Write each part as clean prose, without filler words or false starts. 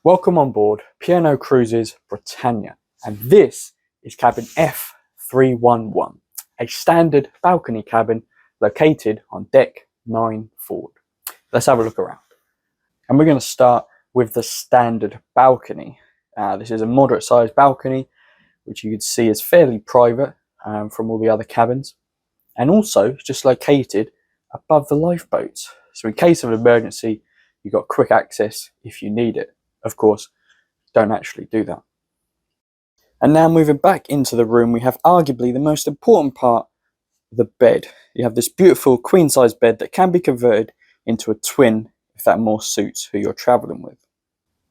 Welcome on board P&O Cruises Britannia, and this is cabin F311, a standard balcony cabin located on deck 9 forward. Let's have a look around. And we're going to start with the standard balcony. This is a moderate sized balcony, which you can see is fairly private from all the other cabins, and also just located above the lifeboats. So in case of an emergency, you've got quick access if you need it. Of course, don't actually do that. And now moving back into the room, we have arguably the most important part, the bed. You have this beautiful queen size bed that can be converted into a twin if that more suits who you're traveling with.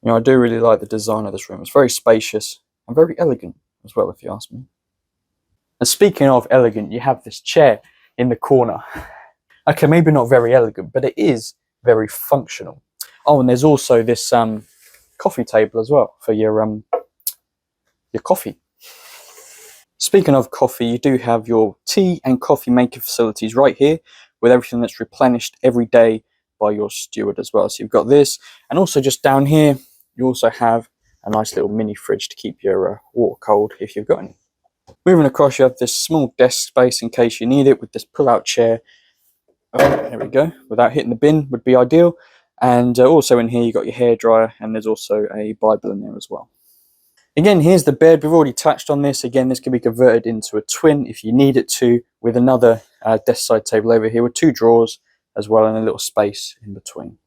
You know, I do really like the design of this room. It's very spacious and very elegant as well, if you ask me. And speaking of elegant, you have this chair in the corner. Okay, maybe not very elegant, but it is very functional. Oh, and there's also this coffee table as well for your coffee. Speaking of coffee, you do have your tea and coffee making facilities right here, with everything that's replenished every day by your steward as well. So you've got this, and also just down here you also have a nice little mini fridge to keep your water cold if you've got any. Moving across, you have this small desk space in case you need it, with this pull-out chair. Oh, there we go, without hitting the bin would be ideal. And also in here, you've got your hairdryer, and there's also a Bible in there as well. Again, here's the bed. We've already touched on this. Again, this can be converted into a twin if you need it to, with another desk side table over here with 2 drawers as well, and a little space in between.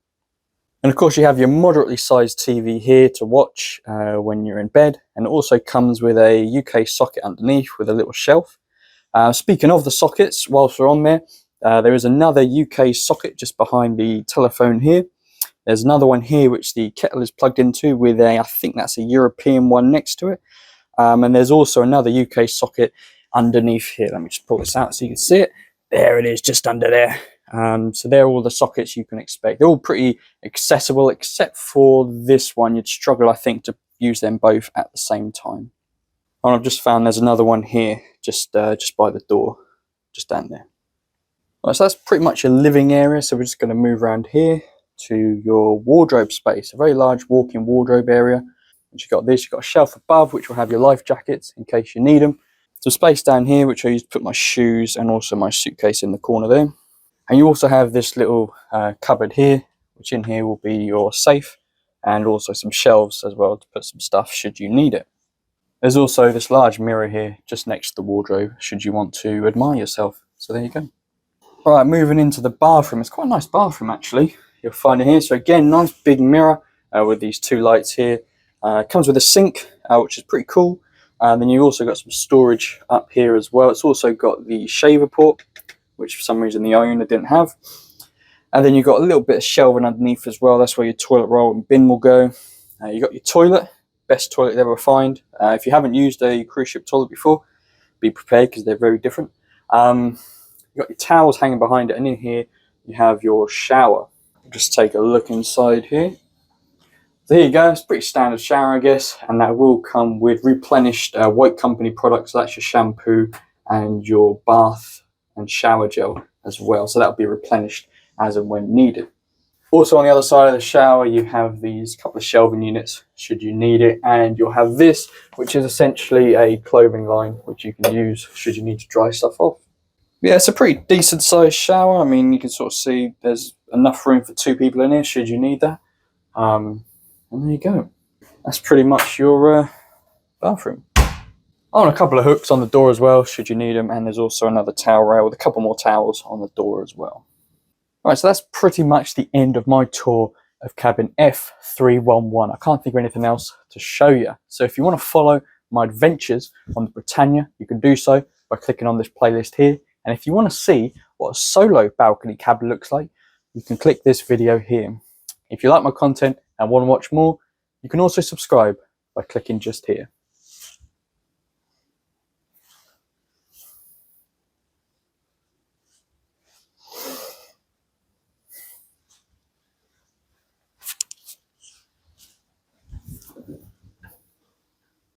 And of course, you have your moderately sized TV here to watch when you're in bed, and it also comes with a UK socket underneath with a little shelf. Speaking of the sockets, whilst we're on there, there is another UK socket just behind the telephone here. There's another one here which the kettle is plugged into with I think that's a European one next to it. And there's also another UK socket underneath here. Let me just pull this out so you can see it. There it is, just under there. So they're all the sockets you can expect. They're all pretty accessible, except for this one. You'd struggle, I think, to use them both at the same time. And I've just found there's another one here, just by the door, just down there. Right, so that's pretty much a living area. So we're just going to move around here to your wardrobe space, a very large walk-in wardrobe area. Which you've got this, you've got a shelf above which will have your life jackets in case you need them. Some space down here which I use to put my shoes and also my suitcase in the corner there. And you also have this little cupboard here, which in here will be your safe, and also some shelves as well to put some stuff should you need it. There's also this large mirror here just next to the wardrobe should you want to admire yourself. So there you go. Alright, moving into the bathroom. It's quite a nice bathroom actually. You'll find it here. So again, nice big mirror with these 2 lights here. It comes with a sink, which is pretty cool. And then you also got some storage up here as well. It's also got the shaver port, which for some reason the owner didn't have. And then you've got a little bit of shelving underneath as well. That's where your toilet roll and bin will go. You've got your toilet, best toilet you'll ever find. If you haven't used a cruise ship toilet before, be prepared because they're very different. You've got your towels hanging behind it, and in here you have your shower. Just take a look inside here. So here you go, it's a pretty standard shower I guess, and that will come with replenished White Company products. So that's your shampoo and your bath and shower gel as well, so that will be replenished as and when needed. Also on the other side of the shower you have these couple of shelving units should you need it, and you'll have this which is essentially a clothing line which you can use should you need to dry stuff off. Yeah, it's a pretty decent sized shower. I mean, you can sort of see there's enough room for 2 people in here should you need that. And there you go. That's pretty much your bathroom. Oh, and a couple of hooks on the door as well should you need them, and there's also another towel rail with a couple more towels on the door as well. Alright, so that's pretty much the end of my tour of cabin F311. I can't think of anything else to show you. So if you want to follow my adventures on the Britannia, you can do so by clicking on this playlist here. And if you want to see what a solo balcony cabin looks like, you can click this video here. If you like my content and want to watch more, you can also subscribe by clicking just here.